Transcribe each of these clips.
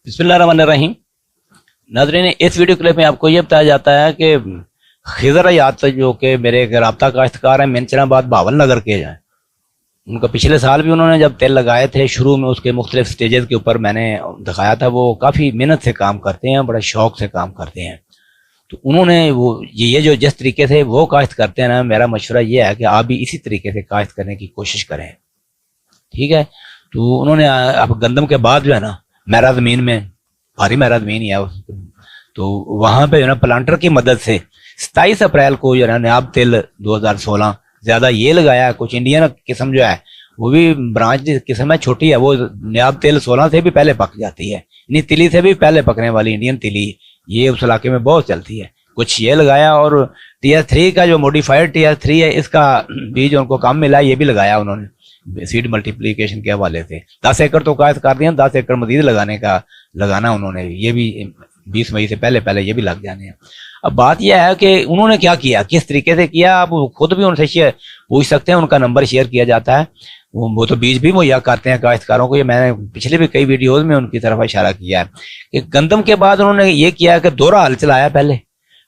बिस्मिल्लाहिर्रहमानिर्रहीम। नाज़रीन, इस वीडियो क्लिप में आपको ये बताया जाता है कि खिज़र हयात जो कि मेरे एक राब्ता काश्तकार हैं मिंचनाबाद बावल नगर के हैं, उनका पिछले साल भी उन्होंने जब तेल लगाए थे शुरू में उसके मुख्तलिफ स्टेजेस के ऊपर मैंने दिखाया था। वो काफ़ी मेहनत से काम करते हैं, बड़ा शौक से काम करते हैं। तो उन्होंने वो ये जो जिस तरीके से वो काश्त करते हैं ना, मेरा मशवरा ये है कि आप भी इसी तरीके से काश्त करने की कोशिश करें, ठीक है। तो उन्होंने आप गंदम के बाद जो है ना मेरा ज़मीन में भारी मेरा ज़मीन ही है, तो वहाँ पे जो है ना प्लांटर की मदद से 27 अप्रैल को जो है ना नायाब तेल 2016 ज़्यादा ये लगाया। कुछ इंडियन किस्म जो है वो भी ब्रांच किस्म है, छोटी है, वो नायाब तेल 16 से भी पहले पक जाती है, यानी तिली से भी पहले पकने वाली इंडियन तिली ये उस इलाके में बहुत चलती है। कुछ ये लगाया और TR3 का जो मॉडिफाइड TR3 है इसका बीज उनको कम मिला, ये भी लगाया उन्होंने सीड मल्टीप्लिकेशन के हवाले से। 10 एकड़ तो कायद कर दिया, 10 एकड़ मजीद लगाना उन्होंने, ये भी 20 मई से पहले पहले ये भी लग जाने हैं। अब बात यह है कि उन्होंने क्या किया, किस तरीके से किया, आप खुद भी उनसे पूछ सकते हैं, उनका नंबर शेयर किया जाता है। वो तो बीज भी मुहैया करते हैं काश्तकारों को। ये मैंने पिछले भी कई वीडियोज में उनकी तरफ इशारा किया है कि गंदम के बाद उन्होंने ये किया कि दोहरा हल चलाया पहले,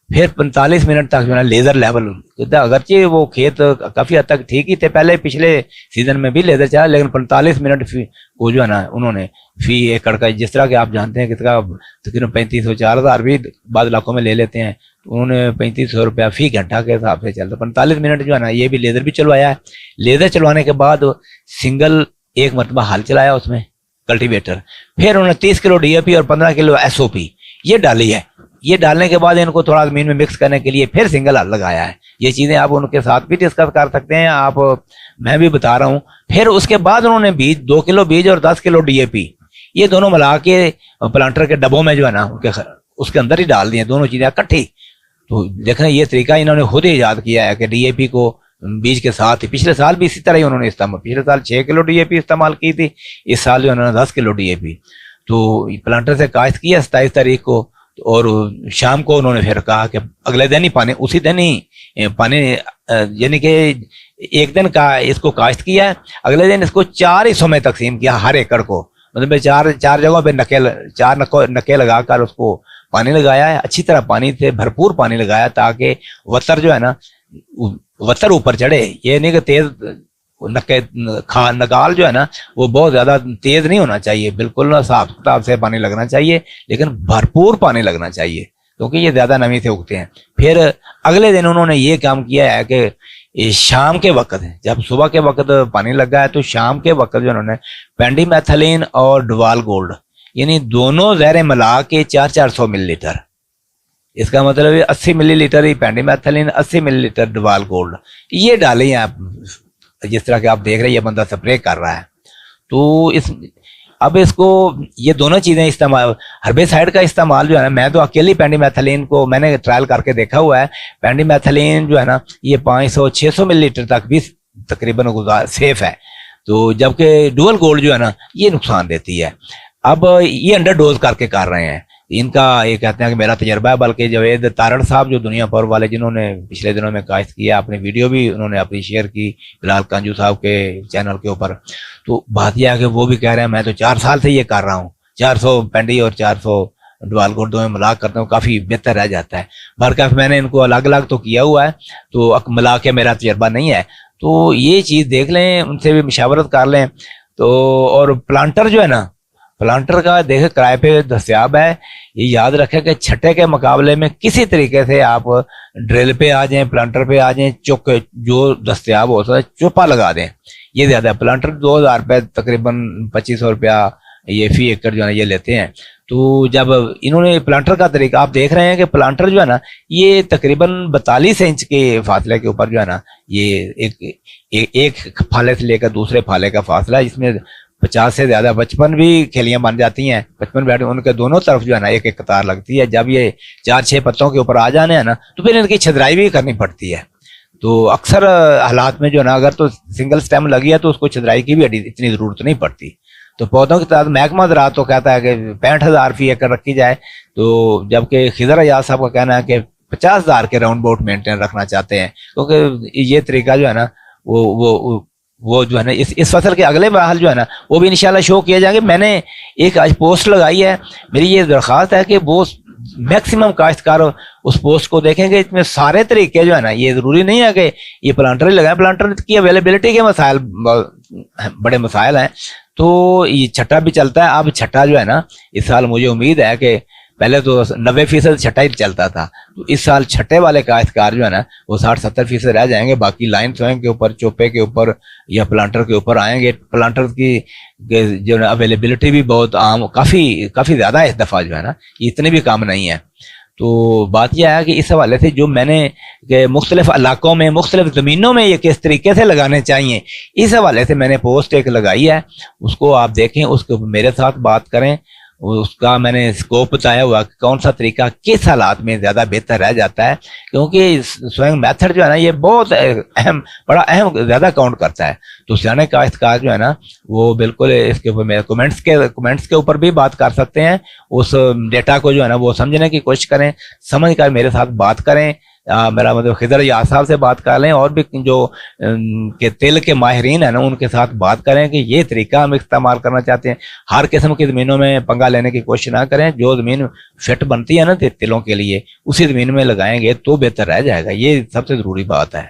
फिर 45 मिनट तक जो है लेजर लेवल, अगरचे वो खेत काफी हद तक ठीक ही थे पहले, पिछले सीजन में भी लेजर चला, लेकिन 45 मिनट वो जो है ना उन्होंने फी एकड़ का, जिस तरह के आप जानते हैं कितना तकरीबन 3500 4000 भी बाद इलाकों में ले लेते हैं, तो उन्होंने 3500 रुपया फी घंटा के हिसाब से चलता। 45 मिनट जो है ना ये भी लेजर भी चलवाया है। लेजर चलवाने के बाद सिंगल एक मरतबा हल चलाया उसमें कल्टीवेटर, फिर उन्होंने 30 किलो DAP और 15 किलो SOP ये डाली है। ये डालने के बाद इनको थोड़ा जमीन में मिक्स करने के लिए फिर सिंगल हल लगाया है। ये चीजें आप उनके साथ भी डिस्कस कर सकते हैं, आप मैं भी बता रहा हूँ। फिर उसके बाद उन्होंने बीज 2 किलो बीज और 10 किलो DAP ये दोनों मिला के प्लांटर के डब्बों में जो है ना उसके अंदर ही डाल दिए, दोनों चीजें इकट्ठी। तो देखें ये तरीका इन्होंने खुद ही ईजाद किया है कि DAP को बीज के साथ ही, पिछले साल भी इसी तरह ही उन्होंने इस्तेमाल, पिछले साल 6 किलो DAP इस्तेमाल की थी, इस साल जो उन्होंने 10 किलो DAP। तो प्लांटर से काश्त किया 27 तारीख को, और शाम को उन्होंने फिर कहा कि अगले दिन ही पानी, उसी दिन ही पानी, यानी कि एक दिन का इसको काश्त किया है, अगले दिन इसको 4 हिस्सों में तकसीम किया हर एकड़ को, मतलब चार जगहों पे नके लगाकर उसको पानी लगाया है। अच्छी तरह पानी से भरपूर पानी लगाया ताकि वतर जो है ना वतर ऊपर चढ़े। ये नहीं कि तेज नगाल जो है ना वो बहुत ज्यादा तेज नहीं होना चाहिए, बिल्कुल ना साफ किताब से पानी लगना चाहिए, लेकिन भरपूर पानी लगना चाहिए क्योंकि ये ज्यादा नमी से उगते हैं। फिर अगले दिन उन्होंने ये काम किया है कि शाम के वक्त, जब सुबह के वक्त पानी लगा है तो शाम के वक्त जो उन्होंने पेंडीमेथलिन और डुवाल गोल्ड यानी दोनों जहरें मिला के 400 मिलीलीटर, इसका मतलब है 80 मिलीलीटर ही पेंडीमेथलिन, 80 मिलीलीटर डुवाल गोल्ड ये डाले हैं आप, जिस तरह के आप देख रहे हैं ये बंदा स्प्रे कर रहा है। तो अब इसको ये दोनों चीजें इस्तेमाल, हर्बिसाइड का इस्तेमाल जो है ना, मैं तो अकेली पेंडीमेथलिन को मैंने ट्रायल करके देखा हुआ है। पेंडीमेथलिन जो है ना ये 500-600 मिलीलीटर तक भी तकरीबन सेफ है, तो जबकि डुअल गोल्ड जो है ना ये नुकसान देती है। अब ये अंडर डोज करके कर रहे हैं, इनका ये कहते हैं कि मेरा तजर्बा है, बल्कि जवेद तारड़ साहब जो दुनिया भर वाले जिन्होंने पिछले दिनों में काश्त किया, अपनी वीडियो भी उन्होंने अपनी शेयर की बिलाल कांजू साहब के चैनल के ऊपर। तो बात यह है कि वो भी कह रहे हैं मैं तो 4 साल से ये कर रहा हूँ, 400 पेंडी और 400 डुवाल गोल्ड में मिला करता हूँ, काफी बेहतर रह जाता है। बरकफ मैंने इनको अलग अलग तो किया हुआ है, तो मिला के मेरा तजर्बा नहीं है, तो ये चीज देख लें, उनसे भी मशावरत कर लें। तो और प्लांटर जो है ना, प्लांटर का देखे किराए पे दस्तियाब है। ये याद रखें कि छठे के मुकाबले में किसी तरीके से आप ड्रिल पे आ जाएं, प्लांटर पे आ जाएं, चुक जो दस्तियाब हो सकता है चुपा लगा दें, ये ज्यादा। प्लांटर 2000 रुपये तकरीबन 2500 रुपया ये फी एकड़ जो है ये लेते हैं। तो जब इन्होंने प्लांटर का तरीका आप देख रहे हैं कि प्लांटर जो है ना ये तकरीबन 42 इंच के फासले के ऊपर जो है ना ये एक फाले से लेकर दूसरे फाले का फासला है, इसमें 50 से ज्यादा 55 भी खेलियां बन जाती हैं, 55 बैट उनके दोनों तरफ जो है ना एक एक कतार लगती है। जब ये 4-6 पत्तों के ऊपर आ जाने हैं ना तो फिर इनकी छदराई भी करनी पड़ती है। तो अक्सर हालात में जो है ना अगर तो सिंगल स्टेम लगी है तो उसको छदराई की भी इतनी जरूरत नहीं पड़ती। तो पौधों की तादाद महकमा ज़राअत तो कहता है कि 65,000 फी एकड़ रखी जाए, तो जबकि खिज़र अयाज साहब का कहना है कि 50,000 के राउंड बोट मेंटेन रखना चाहते हैं, क्योंकि ये तरीका जो है ना वो وہ جو ہے نا اس فصل کے اگلے مراحل جو ہے نا وہ بھی انشاءاللہ شو کیے جائیں گے. میں نے ایک آج پوسٹ لگائی ہے, میری یہ درخواست ہے کہ وہ میکسیمم کاشتکار اس پوسٹ کو دیکھیں گے. اس میں سارے طریقے جو ہے نا, یہ ضروری نہیں ہے کہ یہ پلانٹر ہی لگائیں, پلانٹر کی اویلیبلٹی کے مسائل بڑے مسائل ہیں. تو یہ چھٹا بھی چلتا ہے. اب چھٹا جو ہے نا اس سال مجھے امید ہے کہ پہلے تو 90% چھٹا ہی چلتا تھا, تو اس سال چھٹے والے کاشتکار جو ہے نا وہ 60-70% رہ جائیں گے. باقی لائن سوئنگ کے اوپر, چوپے کے اوپر یا پلانٹر کے اوپر آئیں گے. پلانٹر کی جو ہے اویلیبلٹی بھی بہت عام, کافی زیادہ ہے اس دفعہ جو ہے نا, اتنے بھی کام نہیں ہے. تو بات یہ ہے کہ اس حوالے سے جو میں نے کہ مختلف علاقوں میں مختلف زمینوں میں یہ کس طریقے سے لگانے چاہیے, اس حوالے سے میں نے پوسٹ ایک لگائی ہے, اس کو آپ دیکھیں, اس کو میرے ساتھ بات کریں. اس کا میں نے اسکوپ بتایا ہوا کہ کون سا طریقہ کس حالات میں زیادہ بہتر رہ جاتا ہے, کیونکہ سوئنگ میتھڈ جو ہے نا یہ بہت بڑا اہم زیادہ کاؤنٹ کرتا ہے. تو سیانے کاشتکار جو ہے نا وہ بالکل اس کے اوپر کمنٹس کے اوپر بھی بات کر سکتے ہیں. اس ڈیٹا کو جو ہے نا وہ سمجھنے کی کوشش کریں, سمجھ کر میرے ساتھ بات کریں. میرا مطلب خضر یار صاحب سے بات کر لیں, اور بھی جو کہ تیل کے ماہرین ہیں نا ان کے ساتھ بات کریں کہ یہ طریقہ ہم استعمال کرنا چاہتے ہیں. ہر قسم کی زمینوں میں پنگا لینے کی کوشش نہ کریں. جو زمین فٹ بنتی ہے نا تیلوں کے لیے اسی زمین میں لگائیں گے تو بہتر رہ جائے گا. یہ سب سے ضروری بات ہے.